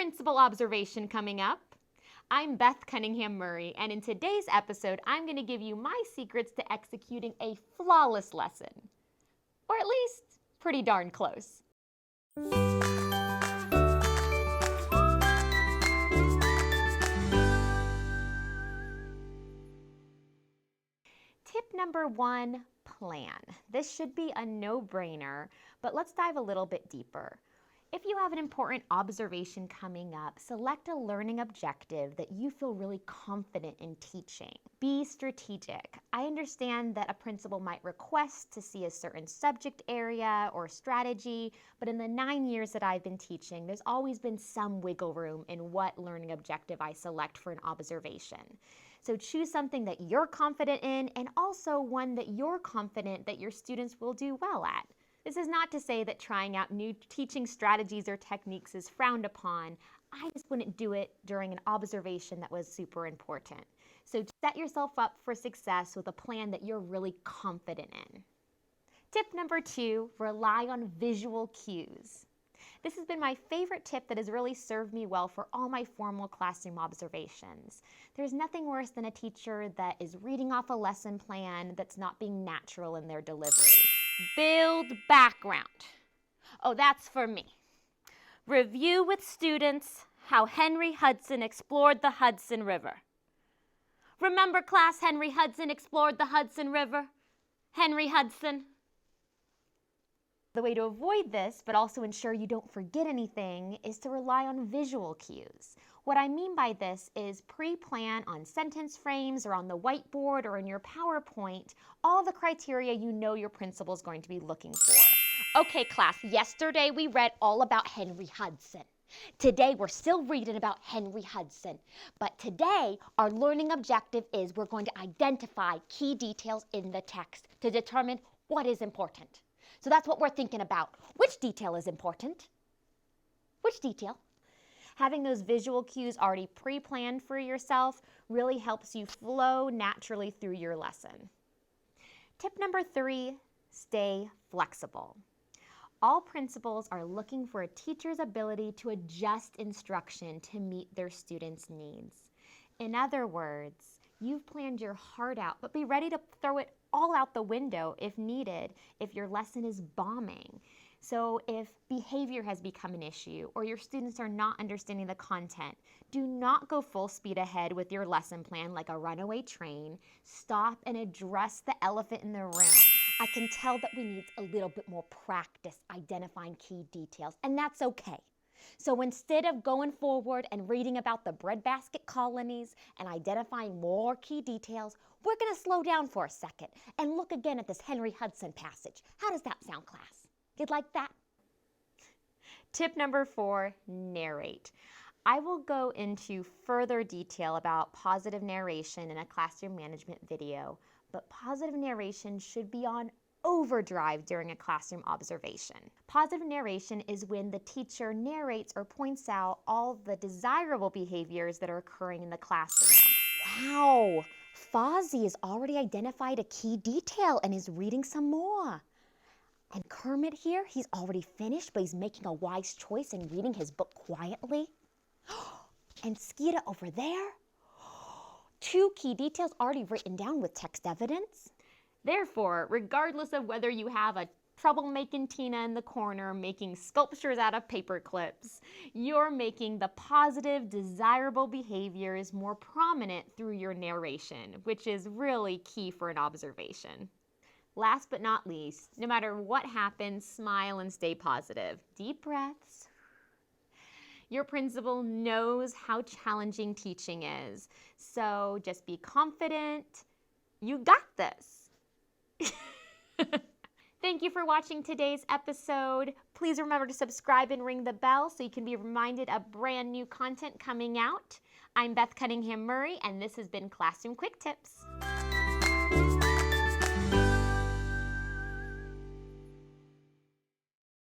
principal observation coming up. I'm Beth Cunningham Murray, and in today's episode, I'm going to give you my secrets to executing a flawless lesson. Or at least, pretty darn close. Tip number 1, plan. This should be a no-brainer, but let's dive a little bit deeper. If you have an important observation coming up, select a learning objective that you feel really confident in teaching. Be strategic. I understand that a principal might request to see a certain subject area or strategy, but in the 9 years that I've been teaching, there's always been some wiggle room in what learning objective I select for an observation. So choose something that you're confident in and also one that you're confident that your students will do well at. This is not to say that trying out new teaching strategies or techniques is frowned upon. I just wouldn't do it during an observation that was super important. So set yourself up for success with a plan that you're really confident in. Tip number 2, rely on visual cues. This has been my favorite tip that has really served me well for all my formal classroom observations. There's nothing worse than a teacher that is reading off a lesson plan that's not being natural in their delivery. Build background. Oh, that's for me. Review with students how Henry Hudson explored the Hudson River. Remember, class, Henry Hudson explored the Hudson River? Henry Hudson. The way to avoid this, but also ensure you don't forget anything, is to rely on visual cues. What I mean by this is pre-plan on sentence frames or on the whiteboard or in your PowerPoint all the criteria you know your principal is going to be looking for. Okay, class, yesterday we read all about Henry Hudson. Today we're still reading about Henry Hudson, but today our learning objective is we're going to identify key details in the text to determine what is important. So that's what we're thinking about. Which detail is important? Which detail? Having those visual cues already pre-planned for yourself really helps you flow naturally through your lesson. Tip number 3, stay flexible. All principals are looking for a teacher's ability to adjust instruction to meet their students' needs. In other words, you've planned your heart out, but be ready to throw it all out the window if needed, if your lesson is bombing. So if behavior has become an issue or your students are not understanding the content, do not go full speed ahead with your lesson plan like a runaway train. Stop and address the elephant in the room. I can tell that we need a little bit more practice identifying key details, and that's okay. So instead of going forward and reading about the breadbasket colonies and identifying more key details, we're going to slow down for a second and look again at this Henry Hudson passage. How does that sound, class? You'd like that? Tip number 4, narrate. I will go into further detail about positive narration in a classroom management video, but positive narration should be on overdrive during a classroom observation. Positive narration is when the teacher narrates or points out all the desirable behaviors that are occurring in the classroom. Wow, Fozzie has already identified a key detail and is reading some more. And Kermit here, he's already finished, but he's making a wise choice and reading his book quietly. And Skeeta over there, 2 key details already written down with text evidence. Therefore, regardless of whether you have a troublemaking Tina in the corner making sculptures out of paper clips, you're making the positive, desirable behaviors more prominent through your narration, which is really key for an observation. Last but not least, no matter what happens, smile and stay positive. Deep breaths. Your principal knows how challenging teaching is, so just be confident. You got this. Thank you for watching today's episode. Please remember to subscribe and ring the bell so you can be reminded of brand new content coming out. I'm Beth Cunningham Murray, and this has been Classroom Quick Tips.